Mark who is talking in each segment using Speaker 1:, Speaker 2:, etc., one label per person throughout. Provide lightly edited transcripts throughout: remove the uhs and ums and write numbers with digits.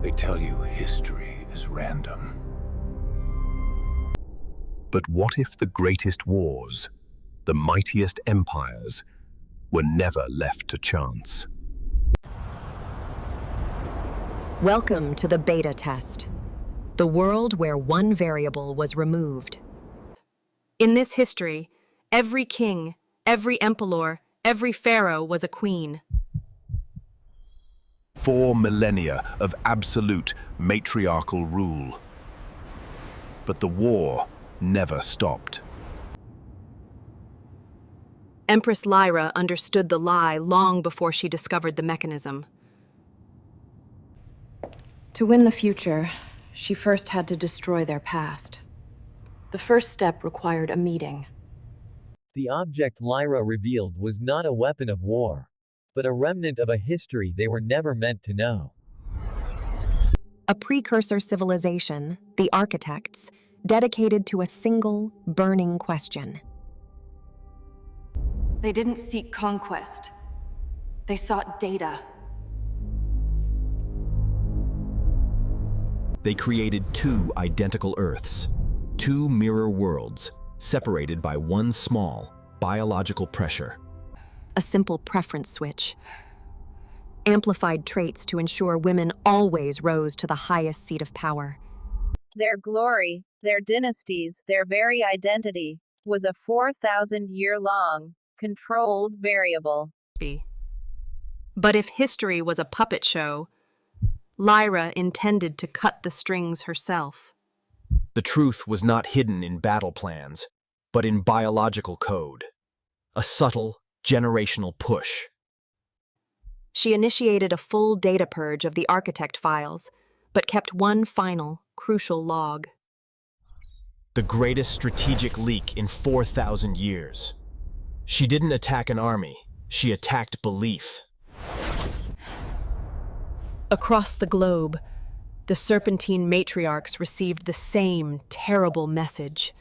Speaker 1: They tell you history is random.
Speaker 2: But what if the greatest wars, the mightiest empires, were never left to chance?
Speaker 3: Welcome to the beta test, the world where one variable was removed. In this history, every king, every emperor, every pharaoh was a queen.
Speaker 2: 4 millennia of absolute matriarchal rule. But the war never stopped.
Speaker 3: Empress Lyra understood the lie long before she discovered the mechanism.
Speaker 4: To win the future, she first had to destroy their past. The first step required a meeting.
Speaker 5: The object Lyra revealed was not a weapon of war, but a remnant of a history they were never meant to know.
Speaker 3: A precursor civilization, the architects, dedicated to a single, burning question.
Speaker 4: They didn't seek conquest. They sought data.
Speaker 2: They created 2 identical Earths, 2 mirror worlds, separated by one small, biological pressure.
Speaker 3: A simple preference switch. Amplified traits to ensure women always rose to the highest seat of power.
Speaker 6: Their glory, their dynasties, their very identity, was a 4,000-year-long, controlled variable.
Speaker 3: But if history was a puppet show, Lyra intended to cut the strings herself.
Speaker 2: The truth was not hidden in battle plans, but in biological code. A subtle, generational push.
Speaker 3: She initiated a full data purge of the architect files, but kept one final, crucial log.
Speaker 2: The greatest strategic leak in 4,000 years. She didn't attack an army, she attacked belief.
Speaker 3: Across the globe, the Serpentine matriarchs received the same terrible message.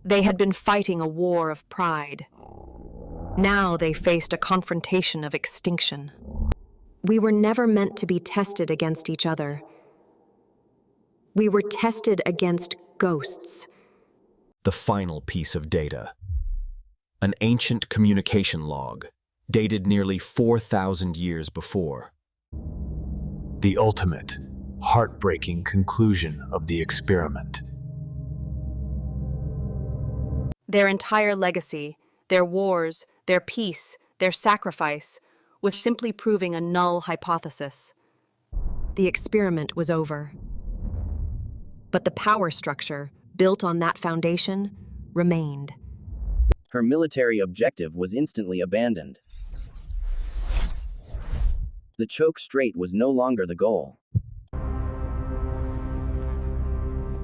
Speaker 3: They had been fighting a war of pride. Now they faced a confrontation of extinction. We were never meant to be tested against each other. We were tested against ghosts.
Speaker 2: The final piece of data. An ancient communication log, dated nearly 4,000 years before. The ultimate, heartbreaking conclusion of the experiment.
Speaker 3: Their entire legacy, their wars, their peace, their sacrifice, was simply proving a null hypothesis. The experiment was over. But the power structure, built on that foundation, remained.
Speaker 7: Her military objective was instantly abandoned. The choke strait was no longer the goal.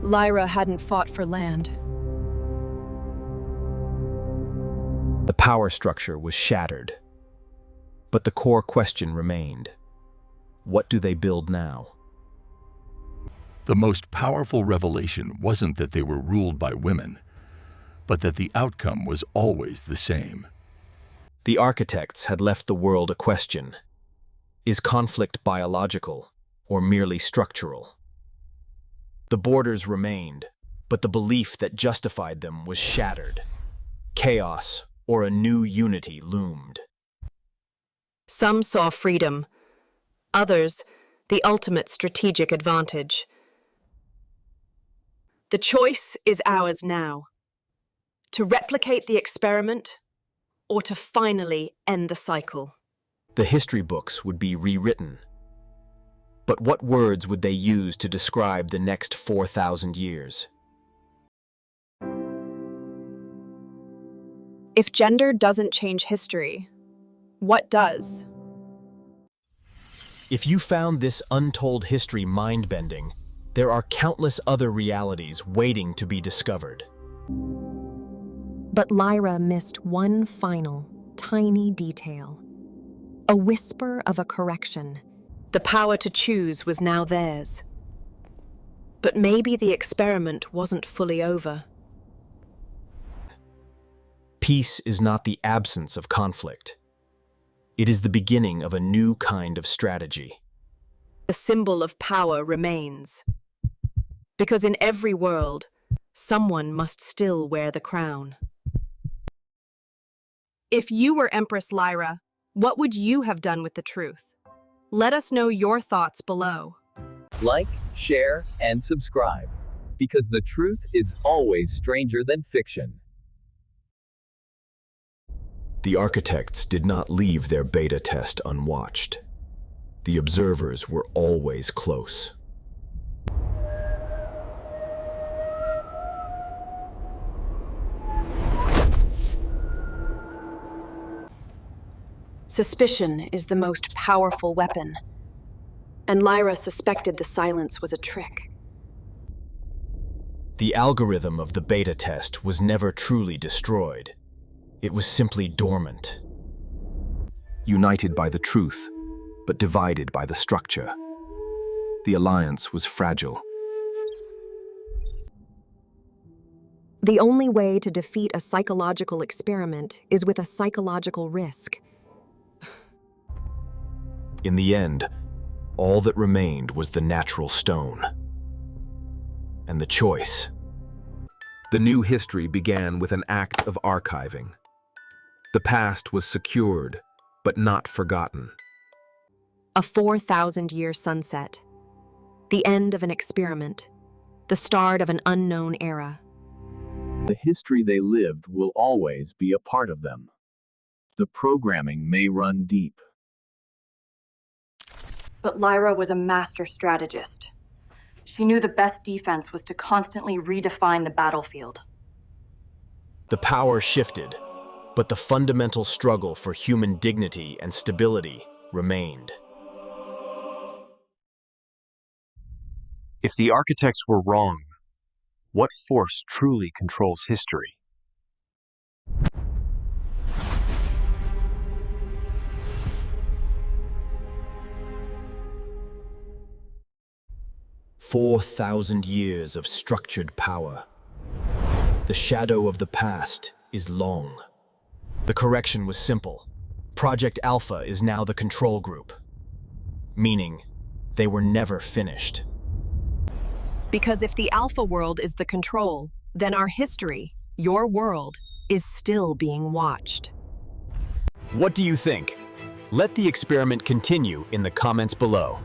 Speaker 4: Lyra hadn't fought for land.
Speaker 2: The power structure was shattered. But the core question remained. What do they build now?
Speaker 8: The most powerful revelation wasn't that they were ruled by women, but that the outcome was always the same.
Speaker 2: The architects had left the world a question. Is conflict biological or merely structural? The borders remained, but the belief that justified them was shattered. Chaos or a new unity loomed.
Speaker 3: Some saw freedom, others, the ultimate strategic advantage. The choice is ours now. To replicate the experiment, or to finally end the cycle.
Speaker 2: The history books would be rewritten. But what words would they use to describe the next 4,000 years?
Speaker 4: If gender doesn't change history, what does?
Speaker 2: If you found this untold history mind-bending, there are countless other realities waiting to be discovered.
Speaker 3: But Lyra missed one final, tiny detail. A whisper of a correction. The power to choose was now theirs. But maybe the experiment wasn't fully over.
Speaker 2: Peace is not the absence of conflict. It is the beginning of a new kind of strategy.
Speaker 3: The symbol of power remains. Because in every world, someone must still wear the crown. If you were Empress Lyra, what would you have done with the truth? Let us know your thoughts below.
Speaker 5: Like, share, and subscribe. Because the truth is always stranger than fiction.
Speaker 2: The architects did not leave their beta test unwatched. The observers were always close.
Speaker 4: Suspicion is the most powerful weapon, and Lyra suspected the silence was a trick.
Speaker 2: The algorithm of the beta test was never truly destroyed. It was simply dormant. United by the truth, but divided by the structure. The alliance was fragile.
Speaker 3: The only way to defeat a psychological experiment is with a psychological risk.
Speaker 2: In the end, all that remained was the natural stone. And the choice. The new history began with an act of archiving. The past was secured, but not forgotten.
Speaker 3: A 4,000-year sunset. The end of an experiment. The start of an unknown era.
Speaker 7: The history they lived will always be a part of them. The programming may run deep.
Speaker 4: But Lyra was a master strategist. She knew the best defense was to constantly redefine the battlefield.
Speaker 2: The power shifted, but the fundamental struggle for human dignity and stability remained.
Speaker 9: If the architects were wrong, what force truly controls history?
Speaker 2: "4,000 years of structured power. The shadow of the past is long." The correction was simple. Project Alpha is now the control group. Meaning, they were never finished.
Speaker 3: Because if the Alpha world is the control, then our history, your world, is still being watched.
Speaker 2: What do you think? Let the experiment continue in the comments below.